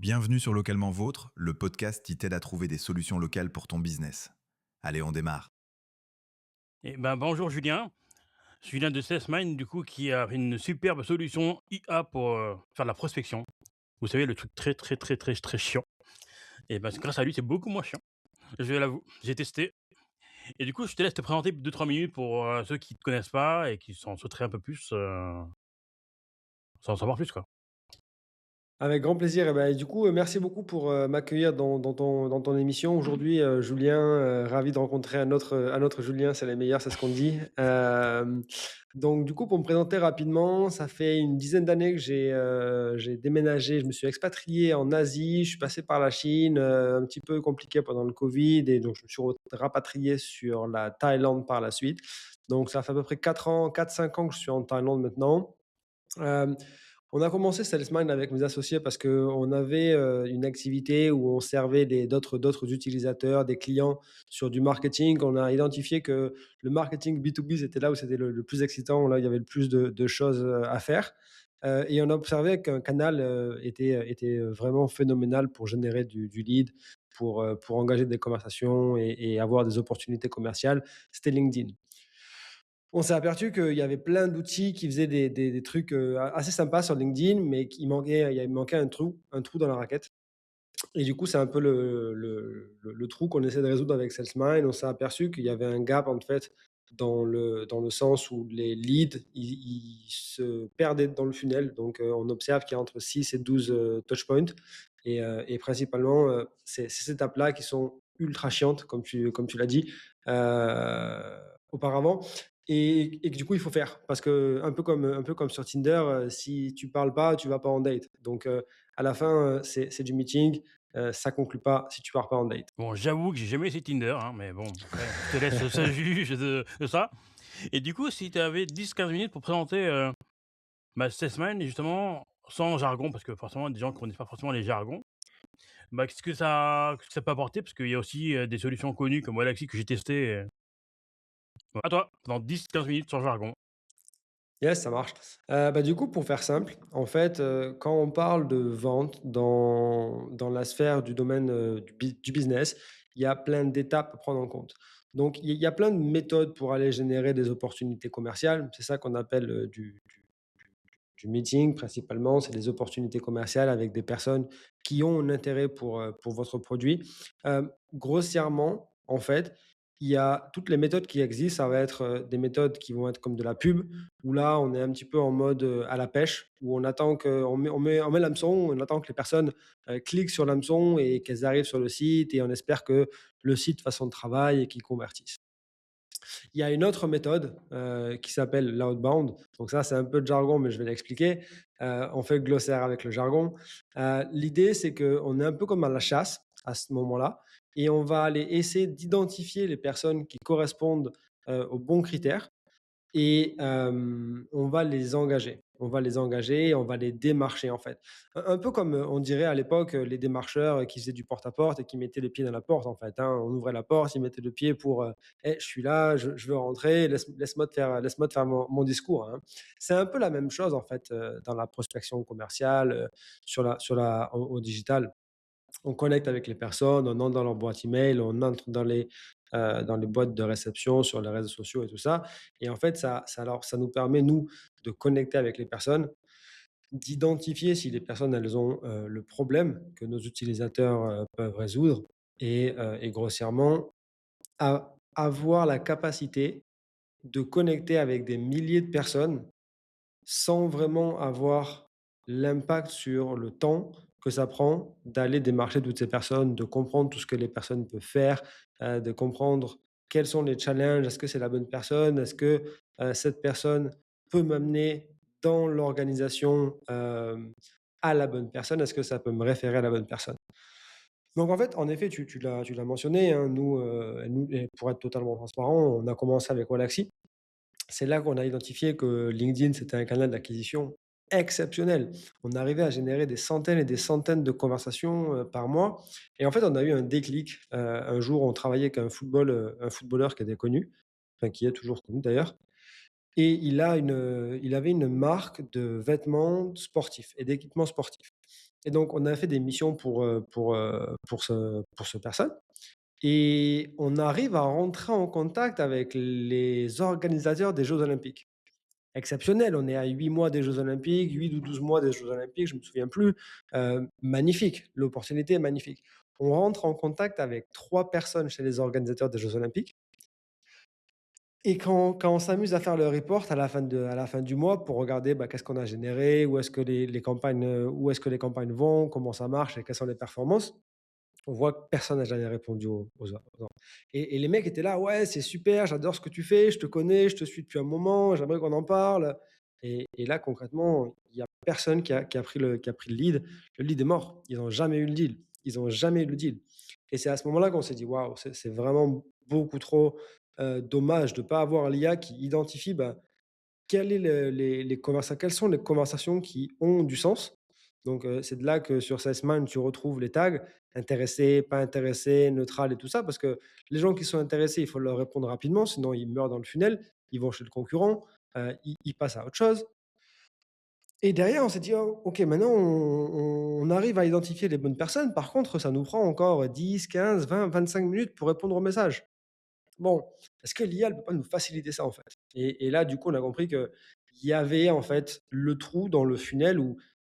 Bienvenue sur Localement Vôtre, le podcast qui t'aide à trouver des solutions locales pour ton business. Allez, on démarre. Bonjour Julien. Julien de Salesmine, du coup, qui a une superbe solution IA pour faire de la prospection. Vous savez, le truc très, très, très, très, très chiant. Grâce à lui, c'est beaucoup moins chiant. Je l'avoue, j'ai testé. Et du coup, je te laisse te présenter 2-3 minutes pour ceux qui ne te connaissent pas et qui s'en sauteraient un peu plus, sans en savoir plus, quoi. Avec grand plaisir. Et ben, du coup, merci beaucoup pour m'accueillir dans ton émission. Aujourd'hui, Julien, ravi de rencontrer un autre Julien, c'est les meilleurs, c'est ce qu'on dit. Donc, du coup, pour me présenter rapidement, ça fait une dizaine d'années que j'ai déménagé, je me suis expatrié en Asie, je suis passé par la Chine, un petit peu compliqué pendant le Covid, et donc je me suis rapatrié sur la Thaïlande par la suite. Donc, ça fait à peu près 4 ans, 4-5 ans que je suis en Thaïlande maintenant. Euh, on a commencé Salesmine avec mes associés parce qu'on avait une activité où on servait d'autres utilisateurs, des clients sur du marketing. On a identifié que le marketing B2B, c'était là où c'était le plus excitant, là où il y avait le plus de choses à faire. Et on a observé qu'un canal était vraiment phénoménal pour générer du lead, pour engager des conversations et avoir des opportunités commerciales. C'était LinkedIn. On s'est aperçu qu'il y avait plein d'outils qui faisaient des trucs assez sympas sur LinkedIn, mais il manquait un trou dans la raquette. Et du coup, c'est un peu le trou qu'on essaie de résoudre avec SalesMind. On s'est aperçu qu'il y avait un gap, en fait, dans le sens où les leads, ils se perdaient dans le funnel. Donc, on observe qu'il y a entre 6 et 12 touchpoints. Et principalement, c'est ces étapes-là qui sont ultra chiantes, comme tu l'as dit auparavant. Et que du coup, il faut faire. Parce que, un peu comme sur Tinder, si tu parles pas, tu vas pas en date. Donc, à la fin, c'est du meeting. Ça conclut pas si tu pars pas en date. Bon, j'avoue que j'ai jamais essayé Tinder, hein, mais bon, après, je te laisse ça juge de ça. Et du coup, si tu avais 10-15 minutes pour présenter Salesmine, justement, sans jargon, parce que forcément, des gens qui connaissent pas forcément les jargons. Qu'est-ce que ça peut apporter? Parce qu'il y a aussi, des solutions connues comme Wallaxy que j'ai testé, à toi, dans 10-15 minutes sans jargon. Yes, ça marche. Du coup, pour faire simple, en fait, quand on parle de vente dans la sphère du domaine, du business, il y a plein d'étapes à prendre en compte. Donc il y a plein de méthodes pour aller générer des opportunités commerciales. C'est ça qu'on appelle, du meeting principalement. C'est des opportunités commerciales avec des personnes qui ont un intérêt pour votre produit. Grossièrement, en fait, il y a toutes les méthodes qui existent. Ça va être des méthodes qui vont être comme de la pub, où là, on est un petit peu en mode à la pêche, où on attend on met l'hameçon, on attend que les personnes cliquent sur l'hameçon et qu'elles arrivent sur le site, et on espère que le site fasse son travail et qu'ils convertissent. Il y a une autre méthode qui s'appelle l'outbound. Donc ça, c'est un peu de jargon, mais je vais l'expliquer. On fait le glossaire avec le jargon. L'idée, c'est qu'on est un peu comme à la chasse à ce moment-là, et on va aller essayer d'identifier les personnes qui correspondent aux bons critères, et on va les engager. On va les engager, on va les démarcher, en fait. Un peu comme, on dirait à l'époque, les démarcheurs qui faisaient du porte-à-porte et qui mettaient les pieds dans la porte, en fait, hein. On ouvrait la porte, ils mettaient le pied pour, «Eh, je suis là, je veux rentrer, laisse-moi te faire mon discours», hein. C'est un peu la même chose, en fait, dans la prospection commerciale, au digital. On connecte avec les personnes, on entre dans leur boîte email, on entre dans les boîtes de réception sur les réseaux sociaux et tout ça. Et en fait, ça nous permet, nous, de connecter avec les personnes, d'identifier si les personnes, elles ont le problème que nos utilisateurs peuvent résoudre, et grossièrement, avoir la capacité de connecter avec des milliers de personnes sans vraiment avoir l'impact sur le temps que ça prend d'aller démarcher toutes ces personnes, de comprendre tout ce que les personnes peuvent faire, de comprendre quels sont les challenges. Est-ce que c'est la bonne personne? Est-ce que cette personne peut m'amener dans l'organisation à la bonne personne? Est-ce que ça peut me référer à la bonne personne? Donc en fait, en effet, tu l'as mentionné, hein, nous, et pour être totalement transparent, on a commencé avec Wallaxy. C'est là qu'on a identifié que LinkedIn, c'était un canal d'acquisition exceptionnel. On arrivait à générer des centaines et des centaines de conversations par mois. Et en fait, on a eu un déclic. Un jour, on travaillait avec un footballeur qui était connu, enfin qui est toujours connu d'ailleurs. Et il avait une marque de vêtements sportifs et d'équipements sportifs. Et donc, on a fait des missions pour ce personne et on arrive à rentrer en contact avec les organisateurs des Jeux olympiques. Exceptionnel, on est à 8 mois des Jeux olympiques, 8 ou 12 mois des Jeux olympiques, je ne me souviens plus. Magnifique, l'opportunité est magnifique. On rentre en contact avec 3 personnes chez les organisateurs des Jeux olympiques et quand on s'amuse à faire le report à la fin du mois pour regarder, bah, qu'est-ce qu'on a généré, où est-ce que les campagnes, où est-ce que les campagnes vont, comment ça marche et quelles sont les performances, on voit que personne n'a jamais répondu aux et les mecs étaient là: «Ouais, c'est super, j'adore ce que tu fais, je te connais, je te suis depuis un moment, j'aimerais qu'on en parle» et là, concrètement, il y a personne qui a pris le lead. Le lead est mort. Ils n'ont jamais eu le deal. Ils ont jamais eu le deal et c'est à ce moment-là qu'on s'est dit: «Waouh, c'est vraiment beaucoup trop, dommage de ne pas avoir l'IA qui identifie, bah, quel est quelles sont les conversations qui ont du sens. Donc, c'est de là que sur SalesMind, tu retrouves les tags intéressés, pas intéressés, neutral et tout ça, parce que les gens qui sont intéressés, il faut leur répondre rapidement, sinon ils meurent dans le funnel, ils vont chez le concurrent, ils passent à autre chose. Et derrière, on s'est dit: «Oh, OK, maintenant on arrive à identifier les bonnes personnes. Par contre, ça nous prend encore 10, 15, 20, 25 minutes pour répondre aux messages». Bon, est-ce que l'IA, elle peut pas nous faciliter ça, en fait? Et là, du coup, on a compris qu'il y avait, en fait, le trou dans le funnel où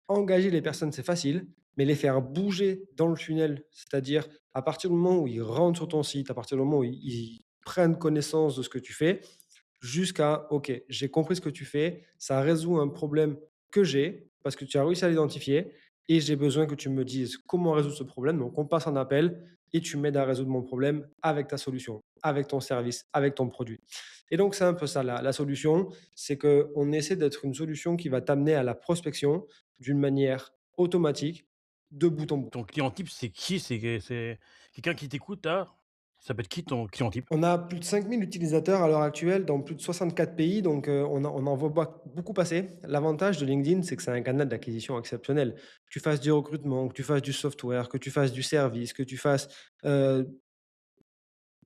engager les personnes, c'est facile, mais les faire bouger dans le funnel, c'est-à-dire à partir du moment où ils rentrent sur ton site, à partir du moment où ils prennent connaissance de ce que tu fais, jusqu'à: «OK, j'ai compris ce que tu fais, ça résout un problème que j'ai, parce que tu as réussi à l'identifier et j'ai besoin que tu me dises comment résoudre ce problème». Donc on passe un appel et tu m'aides à résoudre mon problème avec ta solution, avec ton service, avec ton produit. Et donc c'est un peu ça la solution, c'est qu'on essaie d'être une solution qui va t'amener à la prospection d'une manière automatique, de bout en bout. Ton client type, c'est qui? C'est quelqu'un qui t'écoute là? Ça peut être qui ton client type? On a plus de 5 000 utilisateurs à l'heure actuelle dans plus de 64 pays, donc on en voit beaucoup passer. L'avantage de LinkedIn, c'est que c'est un canal d'acquisition exceptionnel. Que tu fasses du recrutement, que tu fasses du software, que tu fasses du service, que tu fasses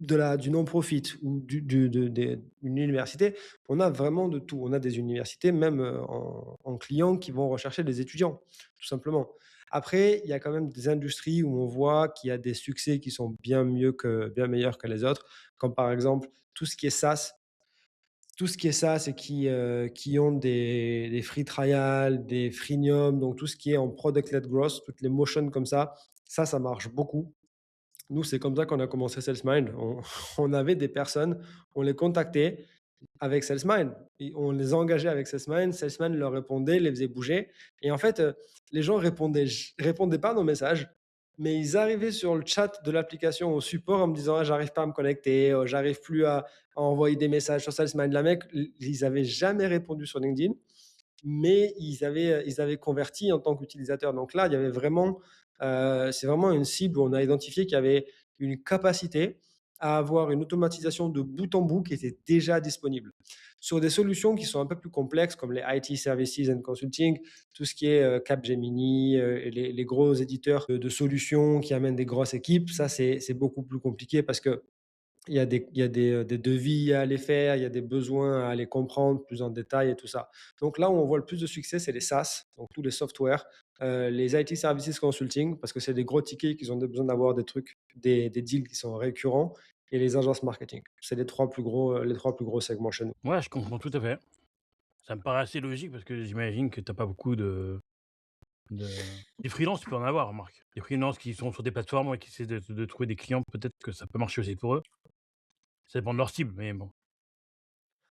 du non-profit ou une université, on a vraiment de tout. On a des universités, même en clients, qui vont rechercher des étudiants, tout simplement. Après, il y a quand même des industries où on voit qu'il y a des succès qui sont bien meilleurs que les autres, comme par exemple tout ce qui est SaaS. Tout ce qui est SaaS et qui ont des free trial, des freemium, donc tout ce qui est en product-led growth, toutes les motions comme ça marche beaucoup. Nous, c'est comme ça qu'on a commencé SalesMind. On avait des personnes, on les contactait avec SalesMind. Et on les engageait avec SalesMind. SalesMind leur répondait, les faisait bouger. Et en fait, les gens répondaient pas à nos messages, mais ils arrivaient sur le chat de l'application au support en me disant: «Ah, j'arrive pas à me connecter, j'arrive plus à envoyer des messages sur SalesMind». La mec, ils avaient jamais répondu sur LinkedIn, mais ils avaient converti en tant qu'utilisateurs. Donc là, il y avait vraiment, c'est vraiment une cible où on a identifié qu'il y avait une capacité à avoir une automatisation de bout en bout qui était déjà disponible. Sur des solutions qui sont un peu plus complexes comme les IT Services and Consulting, tout ce qui est Capgemini, et les gros éditeurs de solutions qui amènent des grosses équipes, ça c'est beaucoup plus compliqué parce que des devis à aller faire, il y a des besoins à aller comprendre plus en détail et tout ça. Donc là où on voit le plus de succès, c'est les SaaS, donc tous les softwares, les IT services consulting, parce que c'est des gros tickets qu'ils ont besoin d'avoir des trucs, des deals qui sont récurrents, et les agences marketing. C'est les 3 plus gros segments chez nous. Ouais, je comprends tout à fait. Ça me paraît assez logique parce que j'imagine que tu as pas beaucoup des freelances, tu peux en avoir, remarque. Des freelances qui sont sur des plateformes et qui essaient de trouver des clients, peut-être que ça peut marcher aussi pour eux. Ça dépend de leur cible, mais bon.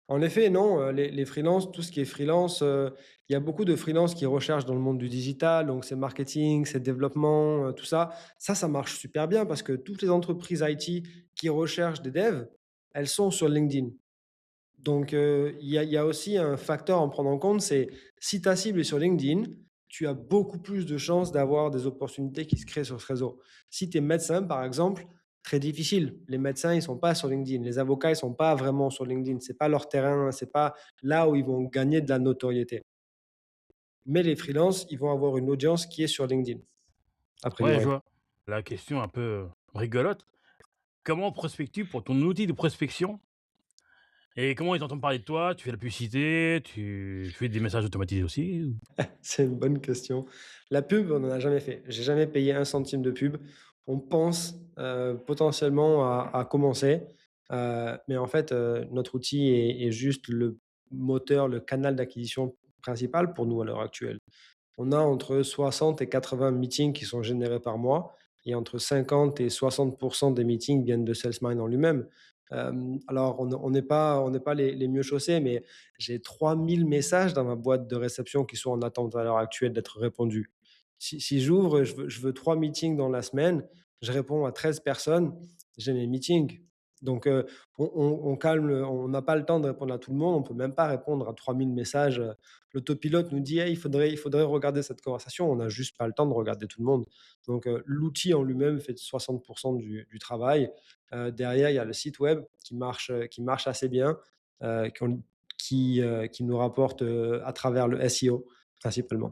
En effet, non, les freelances, tout ce qui est freelance, il y a beaucoup de freelances qui recherchent dans le monde du digital, donc c'est marketing, c'est développement, tout ça. Ça marche super bien parce que toutes les entreprises IT qui recherchent des devs, elles sont sur LinkedIn. Donc, il y a aussi un facteur à en prendre en compte, c'est si ta cible est sur LinkedIn, tu as beaucoup plus de chances d'avoir des opportunités qui se créent sur ce réseau. Si tu es médecin, par exemple, très difficile. Les médecins, ils sont pas sur LinkedIn. Les avocats, ils sont pas vraiment sur LinkedIn. C'est pas leur terrain, c'est pas là où ils vont gagner de la notoriété. Mais les freelances, ils vont avoir une audience qui est sur LinkedIn, a Ouais, je priori. vois. La question un peu rigolote, comment prospectes-tu pour ton outil de prospection Et comment ils entendent parler de toi? Tu fais la publicité? Tu fais des messages automatisés aussi ou? C'est une bonne question. La pub, on n'en a jamais fait. J'ai jamais payé un centime de pub. On pense, potentiellement à commencer, mais en fait, notre outil est juste le moteur, le canal d'acquisition principal pour nous à l'heure actuelle. On a entre 60 et 80 meetings qui sont générés par mois et entre 50 et 60 des meetings viennent de SalesMind en lui-même. Alors on n'est pas les mieux chaussés, mais j'ai 3000 messages dans ma boîte de réception qui sont en attente à l'heure actuelle d'être répondus. Si j'ouvre, je veux 3 meetings dans la semaine, je réponds à 13 personnes, j'ai mes meetings. Donc on calme on n'a pas le temps de répondre à tout le monde, on peut même pas répondre à 3000 messages. L'autopilote nous dit: «Hey, il faudrait regarder cette conversation». On n'a juste pas le temps de regarder tout le monde. Donc, l'outil en lui-même fait 60 du travail. Derrière, il y a le site web qui marche assez bien, qui nous rapporte, à travers le SEO principalement.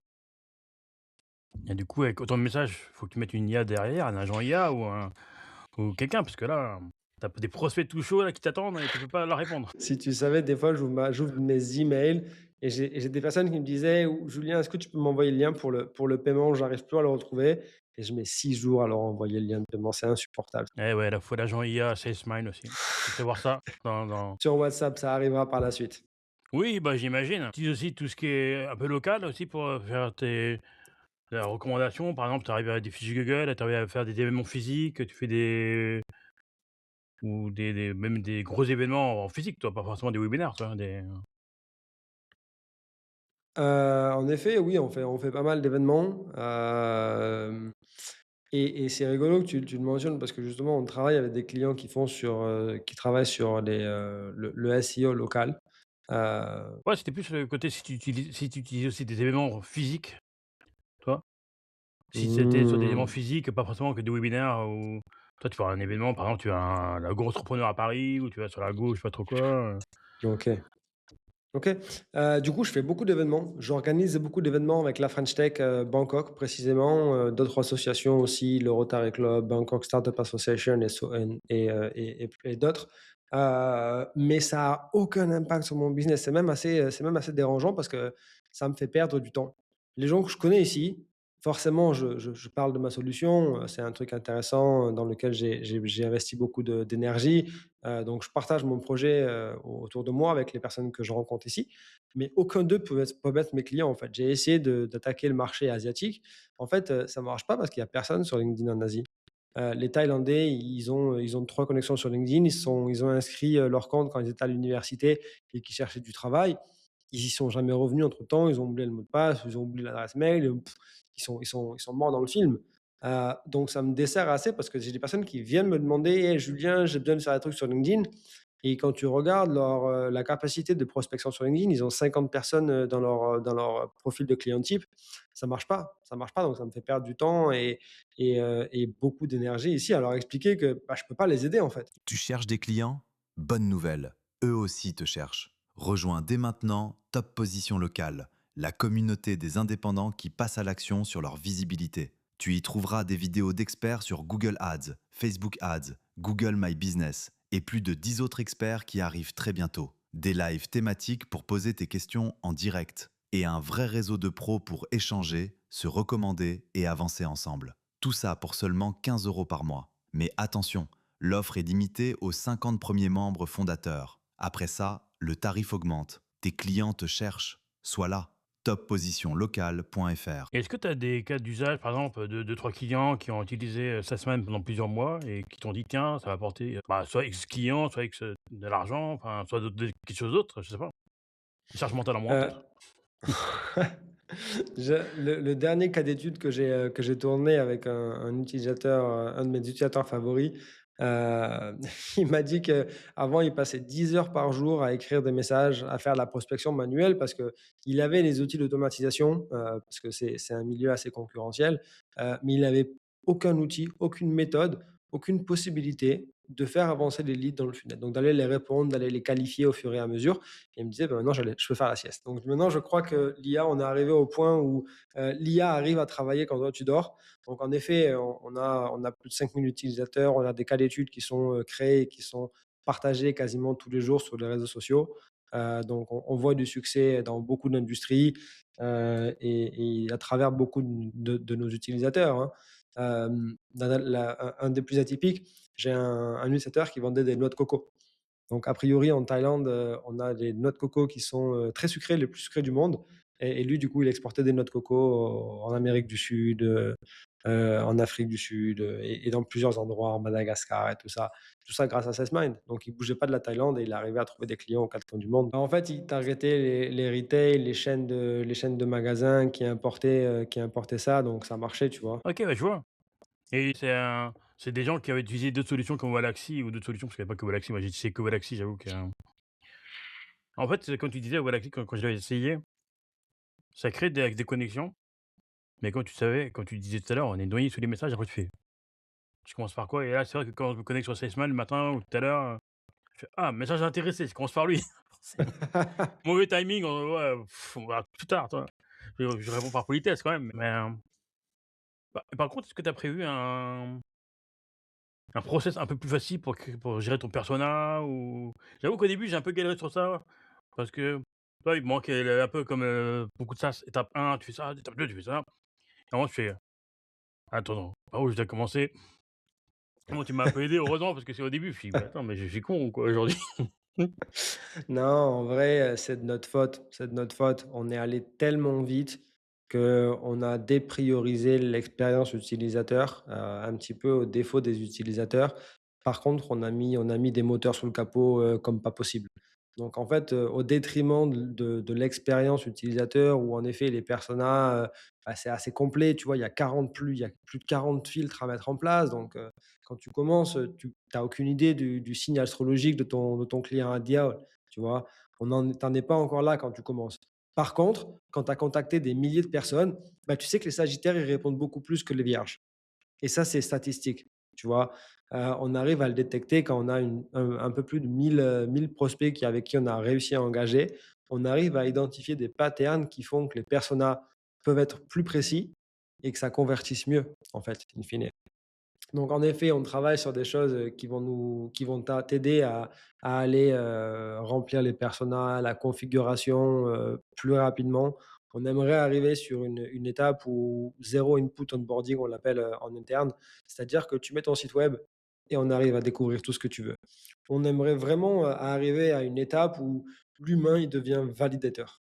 Et du coup, avec autant de messages, faut que tu mettes une IA derrière, un agent IA ou quelqu'un, parce que là, tu as des prospects tout chauds là qui t'attendent et tu peux pas leur répondre. Si tu savais, des fois, j'ouvre mes emails et j'ai des personnes qui me disaient: «Ou Julien, est-ce que tu peux m'envoyer le lien pour le paiement? J'arrive plus à le retrouver» et je mets 6 jours à leur envoyer le lien de paiement. C'est insupportable. Eh ouais, là, faut l'agent IA SalesMind aussi. Faut prévoir ça dans Sur WhatsApp, ça arrivera par la suite. oui, bah, j'imagine. Tu utilises aussi tout ce qui est un peu local aussi pour, faire tes la recommandation. Par exemple, tu arrives à des fiches Google, tu arrives à faire des événements physiques, tu fais des ou des même des gros événements en physique, toi, pas forcément des webinaires, toi, des En effet, oui, on fait pas mal d'événements, et c'est rigolo que tu le mentionnes parce que justement, on travaille avec des clients qui travaillent sur le SEO local. Heu, ouais, c'était plus le côté si tu utilises aussi des événements physiques, toi? Si c'était sur des événements mmh, physiques, pas forcément que des webinaires ou toi, tu fais un événement, par exemple, tu as un la Go Entrepreneur à Paris ou tu vas sur la Go, je sais pas trop quoi. OK. OK. Du coup, je fais beaucoup d'événements. J'organise beaucoup d'événements avec la French Tech, Bangkok précisément, d'autres associations aussi, le Rotary Club, Bangkok Startup Association et d'autres. Mais ça a aucun impact sur mon business. C'est même assez dérangeant parce que ça me fait perdre du temps. Les gens que je connais ici, forcément, je parle de ma solution, c'est un truc intéressant, dans lequel j'ai investi beaucoup d'énergie. Donc je partage mon projet, autour de moi avec les personnes que je rencontre ici, mais aucun d'eux peuvent être mes clients, en fait. J'ai essayé d'attaquer le marché asiatique. En fait, ça ne marche pas parce qu'il y a personne sur LinkedIn en Asie. Les Thaïlandais, ils ont 3 connexions sur LinkedIn. Ils ont inscrit, leur compte quand ils étaient à l'université et qu'ils cherchaient du travail. Ils y sont jamais revenus entre-temps. Ils ont oublié le mot de passe, ils ont oublié l'adresse mail, ils sont morts dans le film. Donc ça me dessert assez parce que j'ai des personnes qui viennent me demander: «Hey Julien, j'ai besoin de faire des trucs sur LinkedIn». Et quand tu regardes la capacité de prospection sur LinkedIn, ils ont 50 personnes, dans leur profil de client type. Ça marche pas, donc ça me fait perdre du temps et beaucoup d'énergie ici à leur expliquer que, bah, je peux pas les aider, en fait. Tu cherches des clients? Bonne nouvelle, eux aussi te cherchent. Rejoins dès maintenant Top Position Locale, la communauté des indépendants qui passent à l'action sur leur visibilité. Tu y trouveras des vidéos d'experts sur Google Ads, Facebook Ads, Google My Business et plus de 10 autres experts qui arrivent très bientôt. Des lives thématiques pour poser tes questions en direct et un vrai réseau de pros pour échanger, se recommander et avancer ensemble. Tout ça pour seulement 15 € par mois. Mais attention, l'offre est limitée aux 50 premiers membres fondateurs. Après ça, le tarif augmente. Tes clients te cherchent. Sois là. toppositionlocale.fr. Est-ce que tu as des cas d'usage, par exemple, de 2-3 clients qui ont utilisé, SaaSman pendant plusieurs mois et qui t'ont dit: «Tiens, ça va apporter, bah, soit X clients, soit X, de l'argent, enfin, soit quelque chose d'autre», je sais pas. Une charge mentale en moins Heu, peut-être? le dernier cas d'étude que j'ai tourné avec un utilisateur, un de mes utilisateurs favoris, il m'a dit qu'avant, il passait 10 heures par jour à écrire des messages, à faire de la prospection manuelle parce qu'il avait les outils d'automatisation, parce que c'est un milieu assez concurrentiel, mais il n'avait aucun outil, aucune méthode, aucune possibilité de faire avancer les leads dans le funnel. Donc d'aller les répondre, d'aller les qualifier au fur et à mesure. Et il me disait: «Bah, maintenant je peux faire la sieste». Donc maintenant je crois que l'IA, on est arrivé au point où, l'IA arrive à travailler quand toi tu dors. Donc en effet, on a plus de 5 000 utilisateurs, on a des cas d'études qui sont, créés et qui sont partagé quasiment tous les jours sur les réseaux sociaux. Donc on voit du succès dans beaucoup d'industries, et à travers beaucoup de nos utilisateurs, hein. Un des plus atypiques, j'ai un utilisateur qui vendait des noix de coco. Donc a priori en Thaïlande, on a des noix de coco qui sont, très sucrées, les plus sucrées du monde, et lui du coup il exportait des noix de coco en Amérique du Sud, en Afrique du Sud, et dans plusieurs endroits, en Madagascar et tout ça. Tout ça grâce à SessMind. Donc il bougeait pas de la Thaïlande et il arrivait à trouver des clients aux 4 coins du monde. En fait, il targetait les retail, les chaînes de magasins qui importaient ça, donc ça marchait, tu vois? OK, ouais, je vois. Et c'est des gens qui avaient utilisé d'autres solutions comme Wallaxy ou d'autres solutions, parce qu'il y avait pas que Wallaxy. Moi, j'ai utilisé que Wallaxy, j'avoue que en fait, c'est comme tu disais, Wallaxy, quand je l'avais essayé, ça crée des connexions, mais comme tu disais tout à l'heure, on est noyé sous les messages, après tu fais: «Je commence par quoi?» Et là, c'est vrai que quand je me connecte sur Salesman le matin ou tout à l'heure, je fais: «Ah, message intéressé», je commence par lui. C'est mauvais timing, ouais, on verra plus tard, tu vois? Je réponds par politesse quand même, mais, par contre, est-ce que tu as prévu un process un peu plus facile pour gérer ton persona? Ou j'avoue qu'au début, j'ai un peu galéré sur ça parce que, tu vois, il me manquait un peu comme, beaucoup de sas. Étape un, tu fais ça, étape 2, tu fais ça. Et moi, je fais: «Attends, par où je dois commencer?» Bon, tu m'as un peu aidé, heureusement, parce que c'est au début, je me suis dit: «Mais attends, mais je suis con ou quoi aujourd'hui?» Non, en vrai, c'est de notre faute, c'est de notre faute. On est allé tellement vite qu'on a dépriorisé l'expérience utilisateur, un petit peu au défaut des utilisateurs. Par contre, on a mis des moteurs sous le capot, comme pas possible. Donc en fait, au détriment de l'expérience utilisateur où en effet les personas, bah, c'est assez complet, tu vois? Il y a plus de 40 filtres à mettre en place, donc quand tu commences, tu as aucune idée du signe astrologique de ton client idéal, tu vois? Tu en es pas encore là quand tu commences. Par contre, quand tu as contacté des milliers de personnes, bah, tu sais que les sagittaires, ils répondent beaucoup plus que les vierges, et ça, c'est statistique, tu vois? On arrive à le détecter quand on a un peu plus de 1000 prospects avec qui on a réussi à engager. On arrive à identifier des patterns qui font que les personas peuvent être plus précis et que ça convertisse mieux, en fait, in fine. Donc en effet, on travaille sur des choses, qui vont t'aider à aller, remplir les personas, la configuration, plus rapidement. On aimerait arriver sur une étape où zéro input onboarding, on l'appelle, en interne. C'est-à-dire que tu mets ton site web et on arrive à découvrir tout ce que tu veux. On aimerait vraiment, arriver à une étape où l'humain, il devient validateur.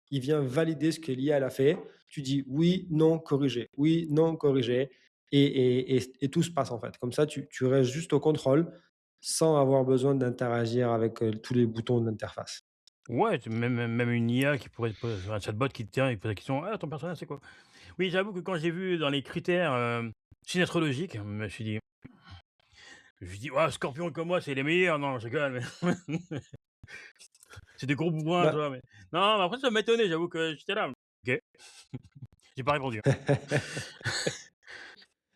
Il vient valider ce que l'IA elle a fait. Tu dis: «Oui, non, corriger. Oui, non, corriger», et tout se passe, en fait. Comme ça, tu restes juste au contrôle sans avoir besoin d'interagir avec, tous les boutons de l'interface. Ouais, c'est même une IA qui pourrait te pose un chatbot qui te tient et qui pose la question: «Ah, ton personnage, c'est quoi?» Oui, j'avoue que quand j'ai vu dans les critères, signes astrologiques, je me suis dit: «Waouh, Scorpion comme moi, c'est les meilleurs!» Non, je rigole, mais c'est des gros bourrins, tu Bah vois? Mais non, mais après ça m'étonnait, j'avoue que j'étais là: «OK». J'ai pas répondu.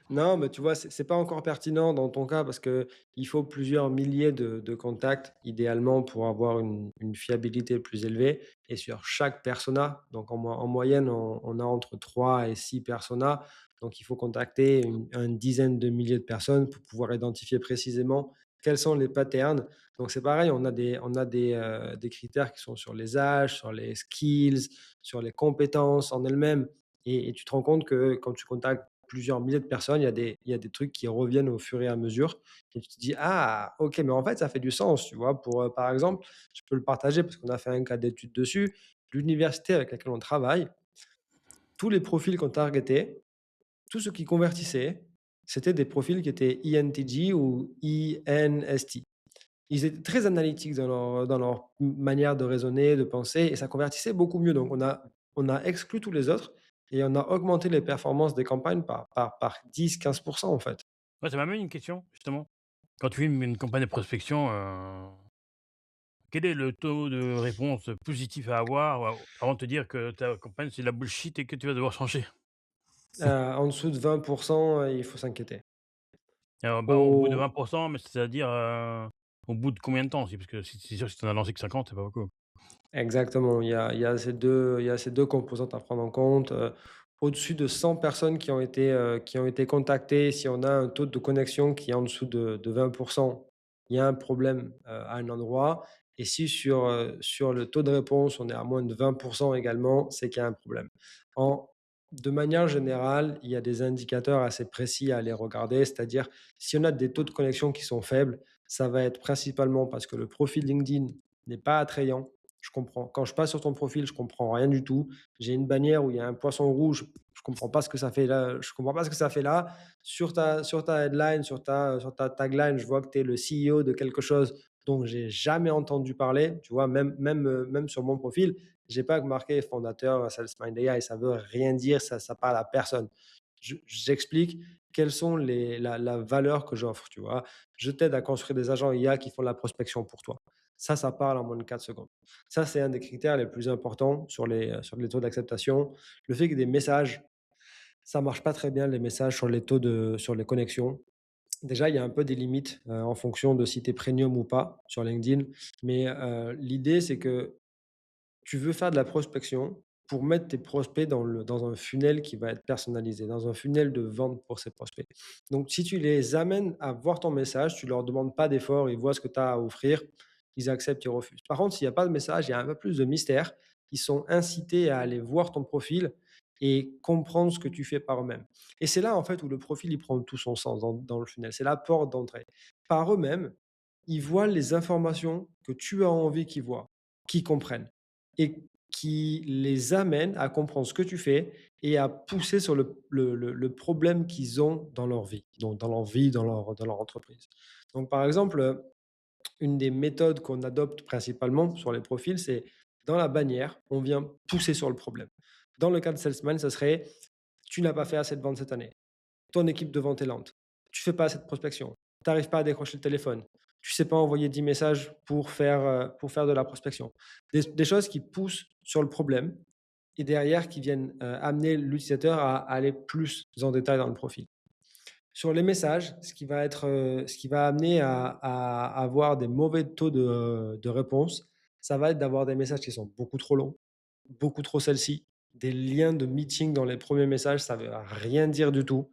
Non, mais tu vois, c'est pas encore pertinent dans ton cas parce que il faut plusieurs milliers de contacts idéalement pour avoir une fiabilité plus élevée, et sur chaque persona. Donc en moyenne, on a entre 3 et 6 personas. Donc il faut contacter une dizaine de milliers de personnes pour pouvoir identifier précisément quels sont les patterns. Donc c'est pareil, on a des critères qui sont sur les âges, sur les skills, sur les compétences en elles-mêmes, et tu te rends compte que quand tu contactes plusieurs milliers de personnes, il y a des trucs qui reviennent au fur et à mesure, et tu te dis: «Ah OK, mais en fait, ça fait du sens», tu vois? Par exemple, je peux le partager parce qu'on a fait un cas d'étude dessus. L'université avec laquelle on travaille, tous les profils qu'on targetait, tous ceux qui convertissaient, c'était des profils qui étaient INTJ ou INST. Ils étaient très analytiques dans leur manière de raisonner, de penser, et ça convertissait beaucoup mieux. Donc on a exclu tous les autres et on a augmenté les performances des campagnes par 10-15 en fait. Ouais, ça m'amène une question, justement. Quand tu fais une campagne de prospection, quel est le taux de réponse positif à avoir, avant de te dire que ta campagne, c'est de la bullshit et que tu vas devoir changer? En dessous de 20, il faut s'inquiéter. Bah, au bout de Au 20, mais c'est-à-dire, au bout de combien de temps aussi? Parce que si c'est sûr que si tu en as lancé que 50, c'est pas beaucoup. Exactement, il y a ces deux composantes à prendre en compte. Au-dessus de 100 personnes qui ont été contactées, si on a un taux de connexion qui est en dessous de 20, il y a un problème à un endroit. Et si sur le taux de réponse, on est à moins de 20% également, c'est qu'il y a un problème. En, de manière générale, il y a des indicateurs assez précis à aller regarder, c'est-à-dire si on a des taux de connexion qui sont faibles, ça va être principalement parce que le profil LinkedIn n'est pas attrayant. Je comprends. Quand je passe sur ton profil, je comprends rien du tout. J'ai une bannière où il y a un poisson rouge. Je comprends pas ce que ça fait là. Je comprends pas ce que ça fait là. Sur ta headline, sur ta tagline, je vois que tu es le CEO de quelque chose dont j'ai jamais entendu parler. Tu vois, même sur mon profil, j'ai pas marqué fondateur SalesMind AI. Ça veut rien dire. Ça parle à personne. J'explique quelles sont la valeur que j'offre. Tu vois, je t'aide à construire des agents IA qui font la prospection pour toi. Ça parle en moins de 4 secondes. Ça, c'est un des critères les plus importants sur les taux d'acceptation. Le fait que des messages, ça marche pas très bien les messages sur les connexions. Déjà, il y a un peu des limites, en fonction de si tu es premium ou pas sur LinkedIn. Mais, l'idée, c'est que tu veux faire de la prospection pour mettre tes prospects dans un funnel qui va être personnalisé, dans un funnel de vente pour ces prospects. Donc, si tu les amènes à voir ton message, tu leur demandes pas d'effort, ils voient ce que tu as à offrir, ils acceptent, ils refusent. Par contre, s'il n'y a pas de message, il y a un peu plus de mystère. Ils sont incités à aller voir ton profil et comprendre ce que tu fais par eux-mêmes. Et c'est là, en fait, où le profil, il prend tout son sens dans le funnel. C'est la porte d'entrée. Par eux-mêmes, ils voient les informations que tu as envie qu'ils voient, qu'ils comprennent et qui les amène à comprendre ce que tu fais et à pousser sur le problème qu'ils ont dans leur vie, donc dans leur vie, dans leur entreprise. Donc, par exemple, une des méthodes qu'on adopte principalement sur les profils, c'est dans la bannière, on vient pousser sur le problème. Dans le cas de Salesman, ça serait: tu n'as pas fait assez de ventes cette année. Ton équipe de vente est lente. Tu fais pas assez de prospection. Tu n'arrives pas à décrocher le téléphone. Tu sais pas envoyer 10 messages pour faire de la prospection. Des choses qui poussent sur le problème et derrière qui viennent amener l'utilisateur à aller plus en détail dans le profil. Sur les messages, ce qui va amener à avoir des mauvais taux de réponse, ça va être d'avoir des messages qui sont beaucoup trop longs, beaucoup trop celles-ci, des liens de meeting dans les premiers messages, ça veut rien dire du tout.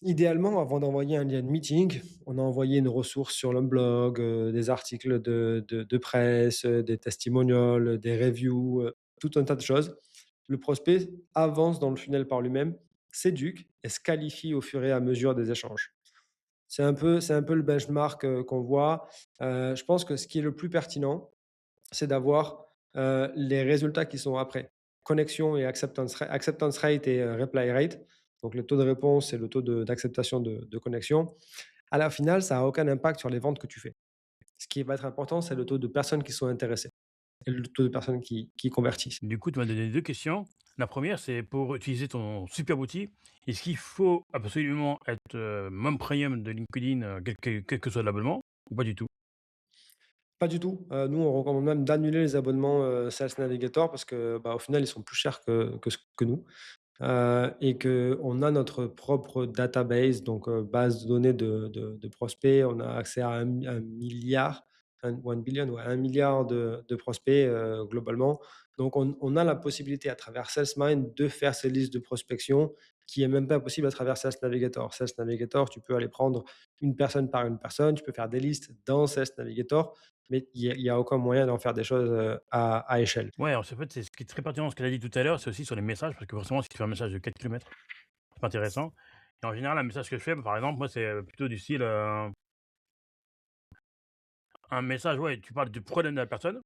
Idéalement, avant d'envoyer un lien de meeting, on a envoyé une ressource sur le blog, des articles de presse, des testimonials, des reviews, tout un tas de choses. Le prospect avance dans le funnel par lui-même, s'éduque et se qualifie au fur et à mesure des échanges. C'est un peu le benchmark qu'on voit. Je pense que ce qui est le plus pertinent, c'est d'avoir les résultats qui sont après. Connexion et acceptance rate et reply rate. Donc le taux de réponse et le taux d'acceptation de connexion. À la finale, ça n'a aucun impact sur les ventes que tu fais. Ce qui va être important, c'est le taux de personnes qui sont intéressées et le taux de personnes qui convertissent. Du coup, tu m'as donné 2 questions. La première, c'est pour utiliser ton super outil, est-ce qu'il faut absolument être, membre premium de LinkedIn, quel que soit l'abonnement ou pas du tout? Pas du tout. Nous, on recommande même d'annuler les abonnements Sales Navigator parce que, bah, au final, ils sont plus chers que nous. Et qu'on a notre propre database, donc base de données de prospects. On a accès à un milliard, ou 1 billion, ouais, 1 milliard de prospects globalement. Donc on a la possibilité à travers SalesMind de faire ces listes de prospection qui est même pas possible à travers Sales Navigator. Sales Navigator, tu peux aller prendre une personne par une personne, tu peux faire des listes dans Sales Navigator, mais il y a aucun moyen d'en faire des choses à échelle. Ouais, en fait, c'est ce qui est très pertinent, ce qu'elle a dit tout à l'heure, c'est aussi sur les messages, parce que forcément, si tu fais un message de 4 kilomètres, c'est pas intéressant. Et en général, un message que je fais, bah, par exemple, moi, c'est, plutôt du style, un message, ouais, tu parles du problème de la personne,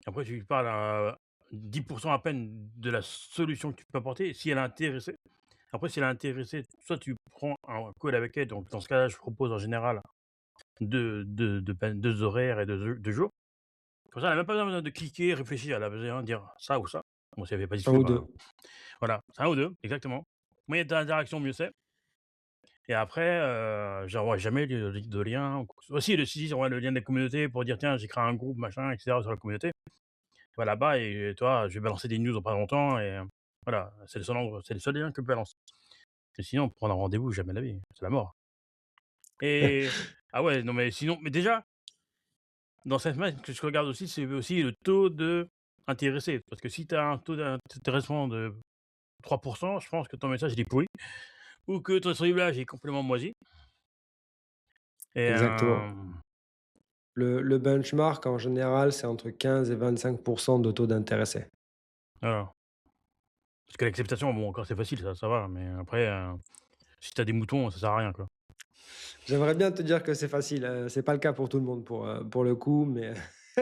après tu lui parles à 10 à peine de la solution que tu peux apporter, et si elle est intéressée. Après, si elle est intéressée, soit tu prends un call avec elle, donc dans ce cas-là, je propose en général 2 horaires et 2 jours. Comme ça, elle a même pas besoin de cliquer, réfléchir, elle a besoin de dire ça ou ça. Bon, si elle fait pas du Un tout, ou ben, deux. voilà, c'est un ou 2, exactement. Moins il y a d'interactions, mieux c'est. Et après, j'envoie jamais de lien ou quoi que ce soit. Aussi, si j'envoie le lien des communautés pour dire: «Tiens, j'ai créé un groupe, machin et cetera, sur la communauté». Va là-bas et toi, je vais balancer des news dans pas longtemps et voilà, c'est le seul lien que je balance. Et sinon, prendre un rendez-vous, jamais de la vie, c'est la mort. Et ah ouais, non, mais sinon, mais déjà, dans cette semaine, ce que je regarde aussi, c'est aussi le taux d'intéressés. Parce que si tu as un taux d'intéressement de 3, je pense que ton message il est pourri ou que ton ciblage est complètement moisi. et exactement. Le benchmark, en général, c'est entre 15 et 25 de taux d'intéressé. voilà. Parce que l'acceptation, bon, encore c'est facile, ça va, mais après, si tu as des moutons, ça sert à rien, quoi. J'aimerais bien te dire que c'est facile, c'est pas le cas pour tout le monde pour le coup, mais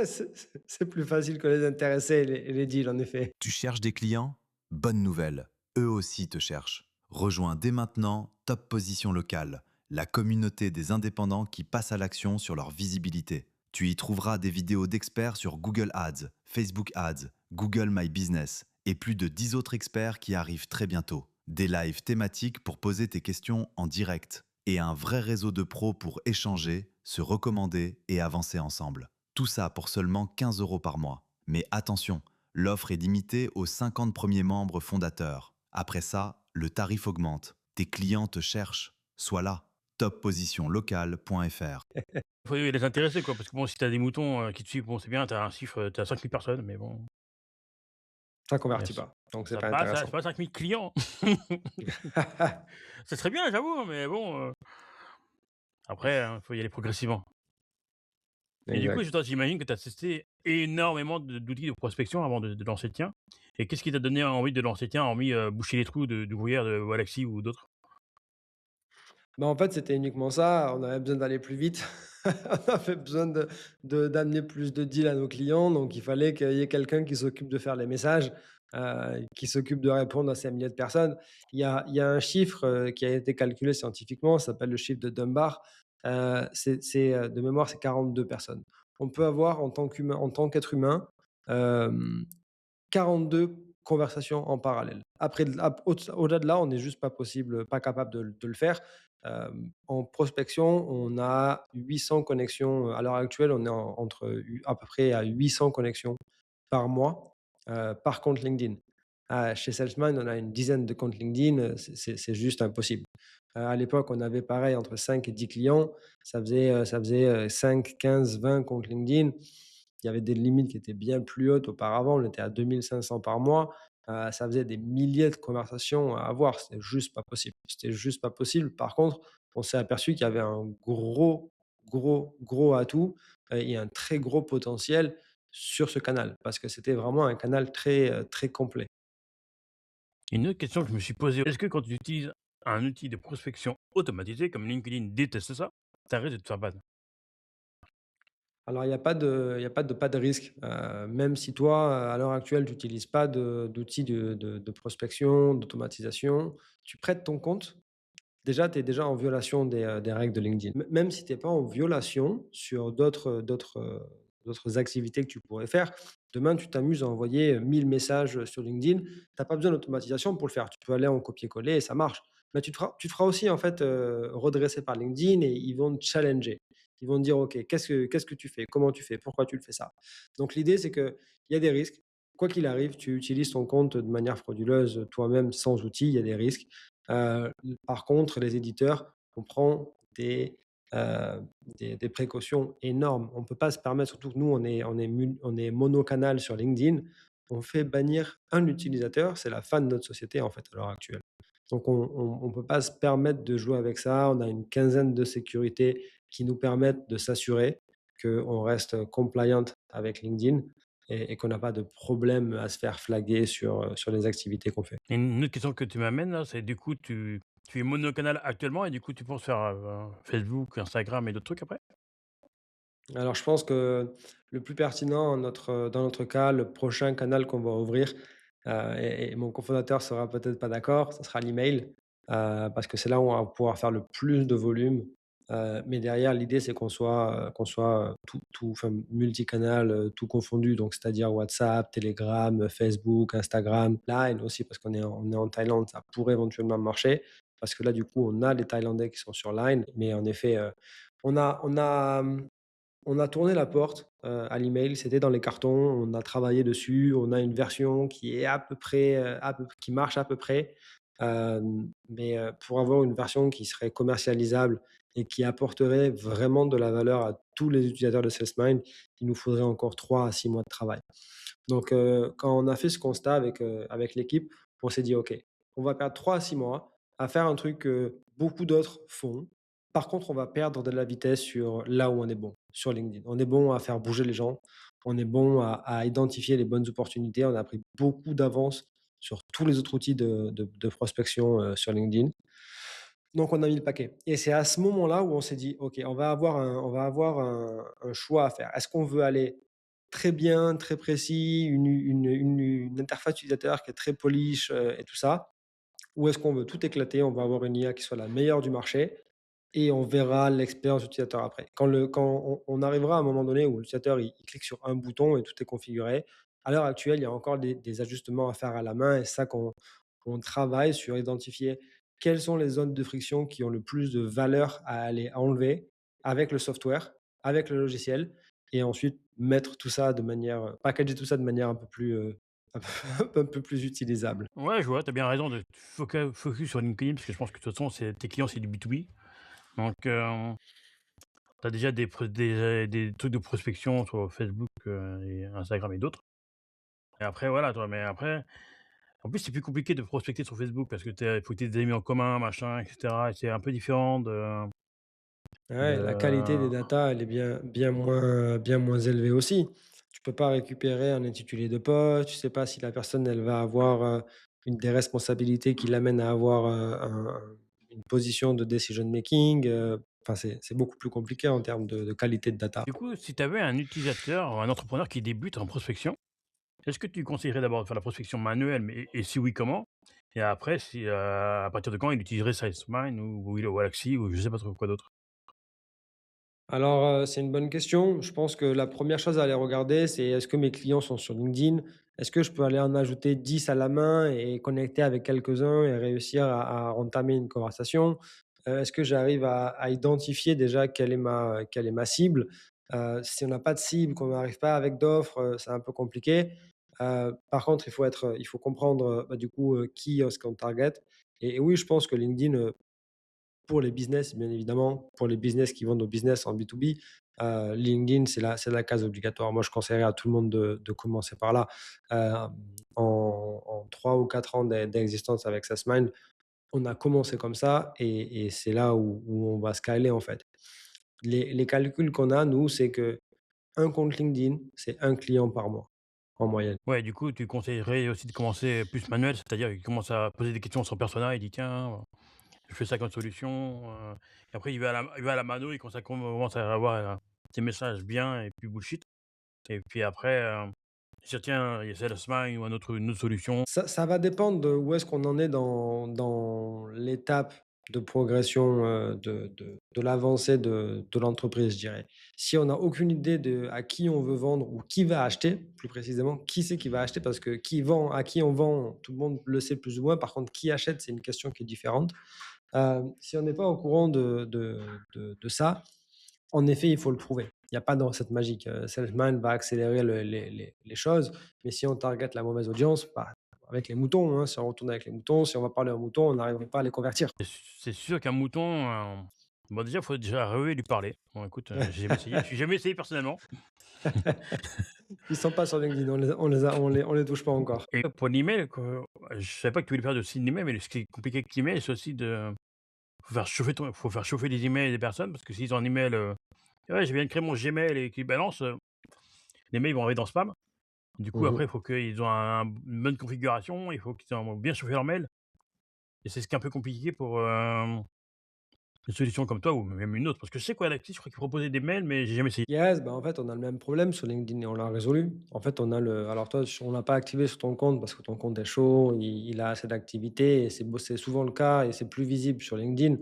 c'est plus facile que les intéressés et les deals, en effet. Tu cherches des clients? Bonne nouvelle, eux aussi te cherchent. Rejoins dès maintenant Top Position Locale, la communauté des indépendants qui passent à l'action sur leur visibilité. Tu y trouveras des vidéos d'experts sur Google Ads, Facebook Ads, Google My Business et plus de 10 autres experts qui arrivent très bientôt. Des lives thématiques pour poser tes questions en direct et un vrai réseau de pros pour échanger, se recommander et avancer ensemble. Tout ça pour seulement 15 € par mois. Mais attention, l'offre est limitée aux 50 premiers membres fondateurs. Après ça, le tarif augmente. Tes clients te cherchent. Sois là. toppositionlocale.fr. Faut les intéresser, quoi, parce que bon, si tu as des moutons, qui te suivent, bon, c'est bien, tu as un chiffre, tu as 5 000 personnes, mais bon, Ça mais convertit pas, donc c'est pas c'est intéressant. pas 5 000 clients. Ça serait bien, j'avoue, hein, mais bon, après, il faut y aller progressivement. Et du coup, Exact. toi, j'imagine que tu as testé énormément d'outils de prospection avant de lancer le tien. Et qu'est-ce qui t'a donné envie de lancer le tien, hormis, boucher les trous de Gruyère, de Galaxy ou d'autres? Bah, en fait, c'était uniquement ça, on avait besoin d'aller plus vite. On avait besoin d'amener plus de deals à nos clients, donc il fallait qu'il y ait quelqu'un qui s'occupe de faire les messages, qui s'occupe de répondre à ces milliers de personnes. Il y a un chiffre, qui a été calculé scientifiquement, ça s'appelle le chiffre de Dunbar, de mémoire, c'est 42 personnes. On peut avoir en tant qu'être humain, hem 42 conversations en parallèle. Après au-delà de là, on n'est juste pas possible, pas capable de le faire. En prospection, on a 800 connexions, à l'heure actuelle, on est entre à peu près à 800 connexions par mois, par compte LinkedIn. Chez Salesman, on a une dizaine de comptes LinkedIn, c'est juste impossible. À l'époque, on avait pareil entre 5 et 10 clients, ça faisait 5, 15, 20 comptes LinkedIn. Il y avait des limites qui étaient bien plus hautes auparavant, on était à 2 500 par mois, ça faisait des milliers de conversations à avoir, c'était juste pas possible. C'était juste pas possible. Par contre, on s'est aperçu qu'il y avait un gros, gros, gros atout, et un très gros potentiel sur ce canal, parce que c'était vraiment un canal très, très complet. Une autre question que je me suis posée, est-ce que quand tu utilises un outil de prospection automatisé comme LinkedIn déteste ça, tu arrêtes de te faire ban? Alors il y a pas de risque, même si toi, à l'heure actuelle, tu n'utilises pas d'outils de prospection, d'automatisation, tu prêtes ton compte. Déjà, tu es déjà en violation des règles de LinkedIn. Même si tu es pas en violation sur d'autres activités que tu pourrais faire, demain, tu t'amuses à envoyer, 1000 messages, sur LinkedIn, tu as pas besoin d'automatisation pour le faire. Tu peux aller en copier-coller et ça marche. Mais tu te feras aussi, en fait, redresser par LinkedIn et ils vont te challenger. Ils vont te dire: «OK, qu'est-ce que tu fais? Comment tu fais? Pourquoi tu le fais ça?» Donc l'idée, c'est qu'il y a des risques. Quoi qu'il arrive, tu utilises ton compte de manière frauduleuse, toi-même, sans outil, il y a des risques. Heu, Par contre, les éditeurs, on prend des précautions énormes. On ne peut pas se permettre, surtout que nous, on est monocanal sur LinkedIn. On fait bannir un utilisateur, c'est la fin de notre société, en fait, à l'heure actuelle. Donc on peut pas se permettre de jouer avec ça. On a une quinzaine de sécurités qui nous permettent de s'assurer qu'on reste compliant avec LinkedIn et qu'on n'a pas de problème à se faire flaguer sur les activités qu'on fait. Et une autre question que tu m'amènes là, c'est du coup tu es monocanal actuellement et du coup tu penses faire, Facebook, Instagram et d'autres trucs après? Alors, je pense que le plus pertinent dans notre cas, le prochain canal qu'on va ouvrir, et mon cofondateur sera peut-être pas d'accord, ce sera l'email, parce que c'est là où on va pouvoir faire le plus de volume. Mais derrière, l'idée, c'est qu'on soit tout enfin, multicanal, tout confondu, donc c'est-à-dire WhatsApp, Telegram, Facebook, Instagram, Line aussi, parce qu'on est en Thaïlande, ça pourrait éventuellement marcher, parce que là, du coup, on a les Thaïlandais qui sont sur Line, mais en effet, on a tourné la porte, à l'email, c'était dans les cartons, on a travaillé dessus, on a une version qui est à peu près, qui marche à peu près, mais pour avoir une version qui serait commercialisable et qui apporterait vraiment de la valeur à tous les utilisateurs de SalesMind, il nous faudrait encore 3 à 6 mois de travail. Donc quand on a fait ce constat avec l'équipe, on s'est dit: «OK, on va perdre 3 à 6 mois à faire un truc que beaucoup d'autres font, Par contre, on va perdre de la vitesse sur là où on est bon, sur LinkedIn. On est bon à faire bouger les gens, on est bon à identifier les bonnes opportunités. On a pris beaucoup d'avance sur tous les autres outils de prospection sur LinkedIn. Donc, on a mis le paquet. Et c'est à ce moment-là où on s'est dit, OK, on va avoir un choix à faire. Est-ce qu'on veut aller très bien, très précis, une interface utilisateur qui est très polish et tout ça, ou est-ce qu'on veut tout éclater? On va avoir une IA qui soit la meilleure du marché et on verra l'expérience utilisateur après. Quand on arrivera à un moment donné où l'utilisateur il clique sur un bouton et tout est configuré, à l'heure actuelle, il y a encore des ajustements à faire à la main et c'est ça qu'on travaille sur identifier quelles sont les zones de friction qui ont le plus de valeur à aller enlever avec le software, avec le logiciel et ensuite mettre tout ça de manière, packager tout ça de manière un peu plus, un peu plus utilisable. Ouais, je vois, tu as bien raison de focus sur LinkedIn parce que je pense que de toute façon, c'est tes clients, c'est du B2B. Donc, tu as déjà des trucs de prospection sur Facebook, et Instagram et d'autres. Et après, voilà, toi, mais après, en plus, c'est plus compliqué de prospecter sur Facebook parce que il faut que tu aies des amis en commun, machin, et cetera, et c'est un peu différent Ouais, la qualité des de datas, elle est bien moins élevée aussi. Tu peux pas récupérer un intitulé de poste, tu sais pas si la personne, elle va avoir, une des responsabilités qui l'amène à avoir, une position de decision making, enfin, c'est beaucoup plus compliqué en termes de qualité de data. du coup, si tu avais un utilisateur ou un entrepreneur qui débute en prospection, est-ce que tu conseillerais d'abord de faire la prospection manuelle, mais et si oui, comment? Et après, si, à partir de quand il utiliserait SalesMine ou Willow Galaxy ou je sais pas trop quoi d'autre? Alors, c'est une bonne question. Je pense que la première chose à aller regarder, c'est est-ce que mes clients sont sur LinkedIn? Est-ce que je peux aller en ajouter 10 à la main et connecter avec quelques-uns et réussir à entamer une conversation? Est-ce que j'arrive à identifier déjà quelle est ma cible? Si on n'a pas de cible, qu'on n'arrive pas avec d'offres, c'est un peu compliqué. Par contre, il faut comprendre, bah, du coup, qui est-ce qu'on target et oui, je pense que LinkedIn, pour les business, bien évidemment, pour les business qui vendent au business en B2B, LinkedIn, c'est la case obligatoire. Moi, je conseillerais à tout le monde de commencer par là. Hem, en 3 ou 4 ans d'existence avec SaaSmind, on a commencé comme ça et c'est là où on va scaler, en fait. Les calculs qu'on a, nous, c'est que un compte LinkedIn, c'est un client par mois, en moyenne. Ouais, du coup, tu conseillerais aussi de commencer plus manuel, c'est-à-dire qu'il commence à poser des questions à son persona, il dit: «Tiens, je fais ça comme solution», et après il va à la mano, commence à avoir, des messages bien et puis bullshit et puis après, il se dit: «Tiens, il y a SalesMine ou une autre solution». Ça va dépendre de où est-ce qu'on en est dans l'étape de progression, de l'avancée de l'entreprise, je dirais. Si on n'a aucune idée de à qui on veut vendre ou qui va acheter, plus précisément, qui c'est qui va acheter? Parce que qui vend à qui on vend, tout le monde le sait plus ou moins. Par contre, qui achète, c'est une question qui est différente. Si on n'est pas au courant de ça, en effet, il faut le prouver. Il y a pas de recette magique. Salesman va accélérer les choses, mais si on target la mauvaise audience, bah, avec les moutons, hein, si on retourne avec les moutons, si on va parler aux moutons, on n'arrivera pas à les convertir. C'est sûr qu'un mouton, bon déjà, il faut déjà arriver à lui parler. Bon écoute, j'ai jamais essayé, je suis jamais essayé personnellement. Ils sont pas sur LinkedIn, on les touche pas encore. Et pour l'email, quoi, je savais pas que tu voulais faire de signe email, mais ce qui est compliqué avec l'email, c'est aussi de faut faire chauffer les emails des personnes parce que s'ils ont un email, «Ouais, je viens de créer mon Gmail» et qu'ils balancent, les mails vont arriver dans spam. Du coup, après, il Mmh. faut qu'ils ont une bonne configuration, il faut qu'ils ont bien chauffer leur mail et c'est ce qui est un peu compliqué pour, une solution comme toi ou même une autre. Parce que je sais qu'Adaptis, je crois qu'ils proposaient des mails, mais j'ai jamais essayé. Yes, bah, en fait, on a le même problème sur LinkedIn et on l'a résolu. En fait, on a le alors toi, on l'a pas activé sur ton compte parce que ton compte est chaud, il a assez d'activité et c'est souvent le cas et c'est plus visible sur LinkedIn.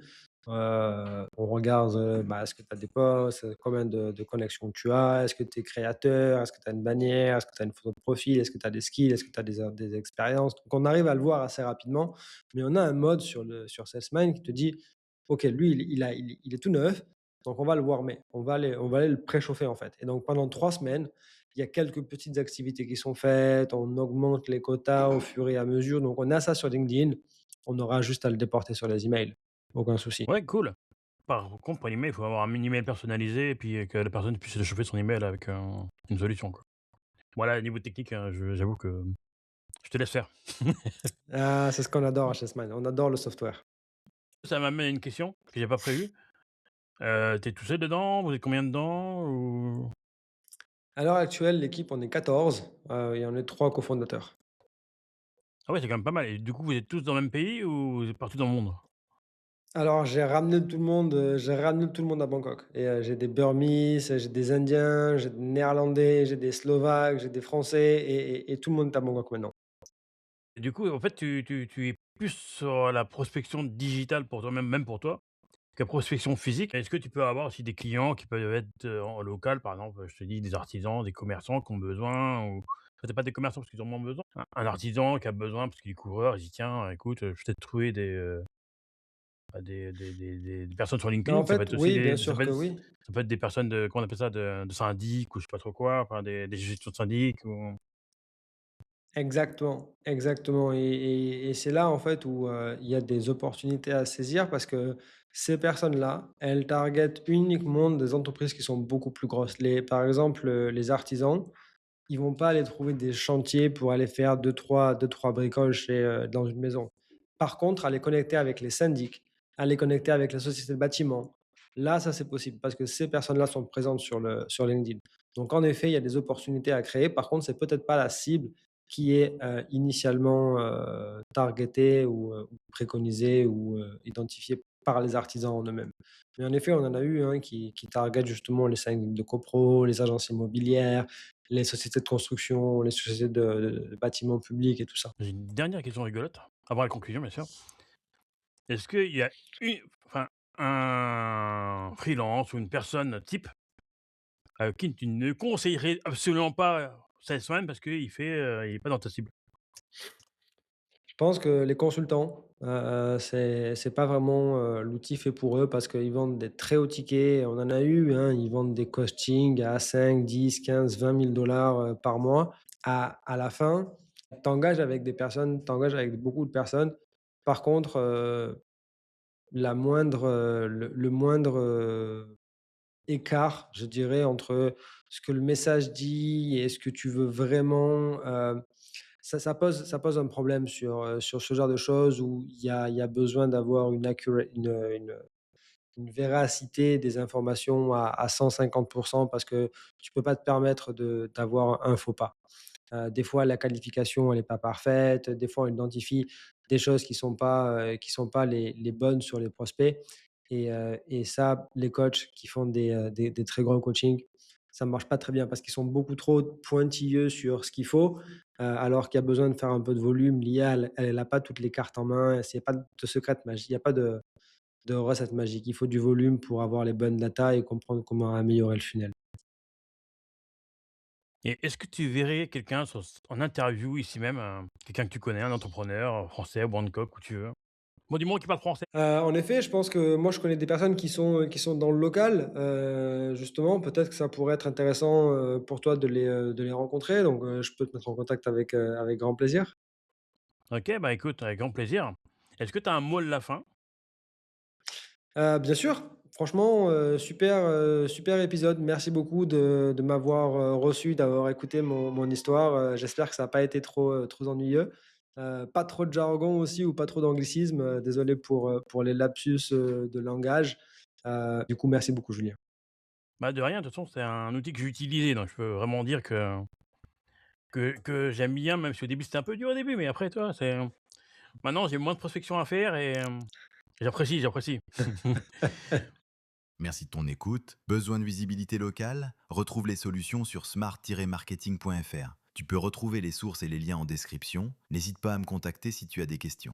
On regarde, bah, est-ce que tu as des posts, combien de connexions tu as, est-ce que tu es créateur, est-ce que tu as une bannière, est-ce que tu as une photo de profil, est-ce que tu as des skills, est-ce que tu as des expériences? Donc on arrive à le voir assez rapidement, mais on a un mode sur Salesman qui te dit: «OK, lui, il est tout neuf, donc on va le warmer, on va aller le préchauffer en fait et donc pendant 3 semaines, il y a quelques petites activités qui sont faites, on augmente les quotas au fur et à mesure, donc on a ça sur LinkedIn, on aura juste à le déporter sur les emails, aucun souci. Ouais, cool. Par contre, pour l'email, il faut avoir un mini mail personnalisé et puis que la personne puisse chauffer son email avec, une solution, quoi. Voilà, niveau technique, j'avoue que je te laisse faire. Ah, c'est ce qu'on adore chez Smile, on adore le software. Ça m'amène à une question que j'ai pas prévue. Tu tout seul dedans? Vous êtes combien dedans? Ou À l'heure actuelle, l'équipe, on est 14, et on est 3 cofondateurs. ah ouais, c'est quand même pas mal et du coup, vous êtes tous dans le même pays ou vous êtes partout dans le monde? Alors j'ai ramené tout le monde à Bangkok et j'ai des Burmese, j'ai des Indiens, j'ai des Néerlandais, j'ai des Slovaques, j'ai des Français et tout le monde est à Bangkok maintenant. Et du coup, en fait, tu es plus sur la prospection digitale pour toi-même, même pour toi, que prospection physique. Est-ce que tu peux avoir aussi des clients qui peuvent être, en local, par exemple, je te dis des artisans, des commerçants qui ont besoin ou peut-être pas des commerçants parce qu'ils en ont moins besoin. Un artisan qui a besoin parce qu'il est coureur, il dit: «Tiens, écoute, je vais peut-être trouver des personnes sur Mais LinkedIn». en Ça peut fait, être aussi oui, des bien sûr que oui. ça peut être des personnes de comment on appelle ça? De syndic ou je sais pas trop quoi, enfin des gestions de syndic ou Exactement, exactement et c'est là, en fait, où, il y a des opportunités à saisir parce que ces personnes-là, elles targetent uniquement des entreprises qui sont beaucoup plus grosses. Par exemple, les artisans, ils vont pas aller trouver des chantiers pour aller faire deux trois bricoles dans une maison. Par contre, à les connecter avec les syndics, à les connecter avec la société de bâtiment, là, ça, c'est possible parce que ces personnes-là sont présentes sur LinkedIn. Donc en effet, il y a des opportunités à créer. Par contre, c'est peut-être pas la cible qui est, initialement, targetée ou préconisée ou, identifiée par les artisans en eux-mêmes. Mais en effet, on en a eu, hein, qui targetent justement les syndics de copro, les agences immobilières, les sociétés de construction, les sociétés de bâtiments publics et tout ça. j'ai une dernière question rigolote, avant la conclusion, bien sûr. Est-ce qu'il y a une enfin, un freelance ou une personne type à qui tu ne conseillerais absolument pas cette semaine parce il est pas dans ta cible? Je pense que les consultants, c'est pas vraiment, l'outil fait pour eux parce qu'ils vendent des très hauts tickets. On en a eu, hein, ils vendent des coachings à 5, 10, 15, 20 000 par mois. À la fin, tu engages avec beaucoup de personnes. Par contre, le moindre, écart, je dirais, entre ce que le message dit et ce que tu veux vraiment, ça pose un problème sur ce genre de choses où il y a besoin d'avoir une véracité des informations à 150 parce que tu peux pas te permettre d'avoir un faux pas. Des fois, la qualification, elle est pas parfaite. Des fois, on identifie des choses qui sont pas les bonnes sur les prospects et ça, les coachs qui font des très gros coachings, ça marche pas très bien parce qu'ils sont beaucoup trop pointilleux sur ce qu'il faut, alors qu'il y a besoin de faire un peu de volume. L'IA, elle a pas toutes les cartes en main. C'est pas de secrète magie. Il y a pas de recette magique. Il faut du volume pour avoir les bonnes datas et comprendre comment améliorer le funnel. Et est-ce que tu verrais quelqu'un en interview ici même, quelqu'un que tu connais, un entrepreneur, français ou Bangkok, où tu veux? Bon, du moins qui parle français. En effet, je pense que moi, je connais des personnes qui sont dans le local, justement, peut-être que ça pourrait être intéressant, pour toi de les rencontrer, donc je peux te mettre en contact avec grand plaisir. OK, bah, écoute, avec grand plaisir. Est-ce que tu as un mot de la fin? Bien sûr, franchement, super épisode. Merci beaucoup de m'avoir, reçu, d'avoir écouté mon histoire, j'espère que ça n'a pas été trop ennuyeux. Pas trop de jargon aussi ou pas trop d'anglicisme, désolé pour les lapsus, de langage. Du coup, merci beaucoup Julien. Bah, de rien, de toute façon, c'est un outil que j'ai utilisé, donc je peux vraiment dire que j'aime bien, même si au début c'était un peu dur au début, mais après, tu vois, maintenant j'ai moins de prospection à faire et j'apprécie, j'apprécie. Merci de ton écoute. Besoin de visibilité locale? Retrouve les solutions sur smart-marketing.fr. Tu peux retrouver les sources et les liens en description. N'hésite pas à me contacter si tu as des questions.